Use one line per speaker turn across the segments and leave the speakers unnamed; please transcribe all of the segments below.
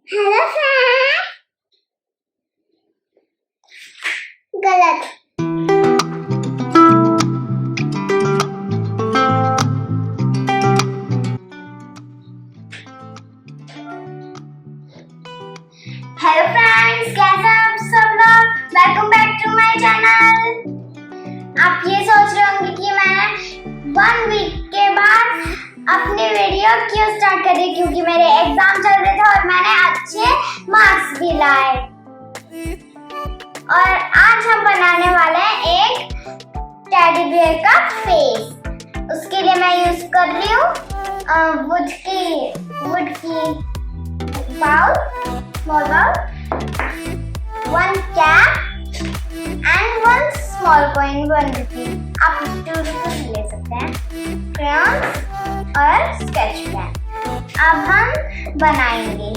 Hello friend, गलत। Hello friends, कैसे आप सब लोग? Welcome back to my channel. आप ये सोच रहे होंगे कि मैंने 1 वीक के बाद अपनी वीडियो क्यों स्टार्ट कर दी, क्योंकि मेरे एग्जाम चल रहे थे और मैंने अच्छे मार्क्स भी लाए। और आज हम बनाने वाले हैं एक टेडी बियर का फेस। उसके लिए मैं यूज कर रही हूँ वुड की bowl, small bowl, 1 cap and 1 small coin 1 rupee. आप 2 रुपी ले सकते हैं, क्रेयॉन्स और स्केच पेन। अब हम बनाएंगे।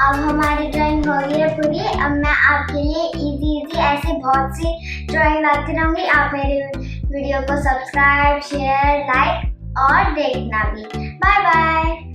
अब हमारी ड्राइंग हो गई है पूरी। अब मैं आपके लिए इजी ऐसे बहुत सी ड्राइंग लाती रहूंगी। आप मेरे वीडियो को सब्सक्राइब, शेयर, लाइक और देखना भी। Bye bye.